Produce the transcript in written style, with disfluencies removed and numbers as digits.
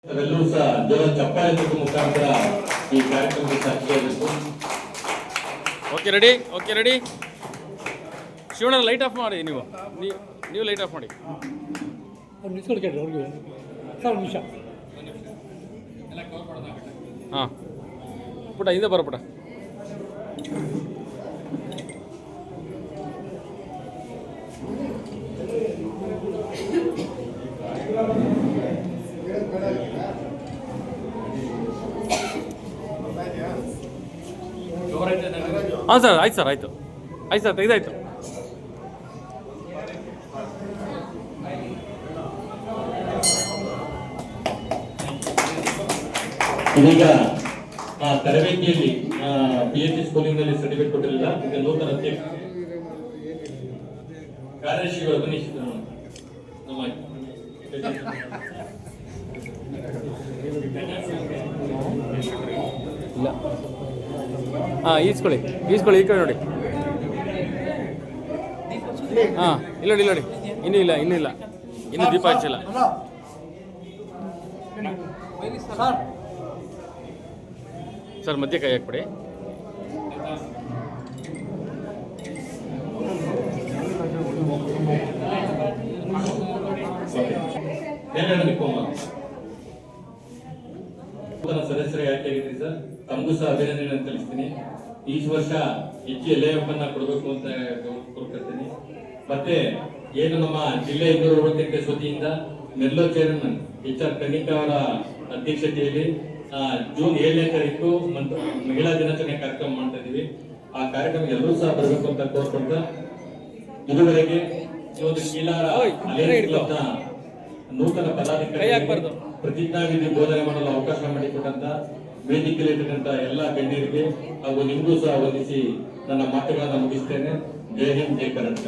ಅವೆಲ್ಲರೂ ಸಹ ಜನ ಚಪ್ಪಾಳೆ ತಟ್ಟುವ ಮುಖಾಂತರ ಈ ಕಾರ್ಯಕ್ರಮಕ್ಕೆ ಸಾಕ್ಷಿಯಾಗಿತ್ತು. Okay ready Shivanna light off ಮಾಡಿ. ನೀವು ಲೈಟ್ ಆಫ್ ಮಾಡಿ. ನಿಮಿಷ ಹಾಂ ಪುಟ ಹಿಂದೆ ಬರೋ ಪುಟ. ಹಾಂ ಸರ್ ಆಯ್ತು ಸರ್ ತೆಗೆದಾಯ್ತು. ಇದೀಗ ತರಬೇತಿಯಲ್ಲಿ PHC ಸ್ಕೂಲಿಂಗ್ನಲ್ಲಿ ಸರ್ಟಿಫಿಕೇಟ್ ಕೊಟ್ಟಿರಲಿಲ್ಲ. ಈಗ ನೂತನ ಅಧ್ಯಕ್ಷ ಕಾರ್ಯದರ್ಶಿಗಳು ಬನ್ನಿ. ನಮ್ಮ ಇಲ್ಲ ಈಸ್ಕೊಳ್ಳಿ ಈ ಕಡೆ ನೋಡಿ. ಹಾಂ ಇಲ್ಲ ನೋಡಿ ಇನ್ನೂ ಇಲ್ಲ ಇನ್ನೂ ದೀಪ ಹಚ್ಚಿಲ್ಲ. ಸರ್ ಮಧ್ಯ ಕೈ ಹಾಕ್ಬಿಡಿ. ಸದಸ್ಯರ ಆಯ್ಕೆಯಾಗಿದ್ರಿ ಸರ್, ತಮಗೂ ಸಹ ಅಭಿನಂದನೆ ತಿಳಿಸ್ತೀನಿ. ಈ ವರ್ಷ ಹೆಚ್ಚು ಎಲೆಯಪ್ಪನ್ನ ಕೊಡಬೇಕು ಅಂತ ಕೋರ್ಕೊಳ್ತೀನಿ. ಮತ್ತೆ ಏನು ನಮ್ಮ ಜಿಲ್ಲೆ 290 ವತಿಯಿಂದ ನೆಲ್ಲೋ ಚೇರ್ಮನ್ HR ಕನಿಕಾ ಅವರ ಅಧ್ಯಕ್ಷತೆಯಲ್ಲಿ ಜೂನ್ 7ನೇ ತಾರೀಕು ಮಹಿಳಾ ದಿನಾಚರಣೆ ಕಾರ್ಯಕ್ರಮ ಮಾಡ್ತಾ ಇದೀವಿ. ಆ ಕಾರ್ಯಕ್ರಮ ಎಲ್ಲರೂ ಸಹ ಬರಬೇಕು ಅಂತ ಕೋರ್ಕೊಂತ ಇದುವರೆಗೆ ಈ ಒಂದು ಕೀಲಾರ ನೂತನ ಪದಾಧಿಕಾರಿ ಪ್ರತಿಜ್ಞಾವಿಧಿ ಬೋಧನೆ ಮಾಡಲು ಅವಕಾಶ ಮಾಡಿಕೊಟ್ಟಂತ ವೇದಿಕೆಯಲ್ಲಿರ್ತಕ್ಕಂಥ ಎಲ್ಲ ಗಣ್ಯರಿಗೆ ಹಾಗೂ ನಿಮಗೂ ಸಹ ವಂದಿಸಿ ನನ್ನ ಮಾತುಗಳನ್ನು ಮುಗಿಸ್ತೇನೆ. ಜೈ ಹಿಂದ್, ಜೈ ಕರ್ನಾಟಕ.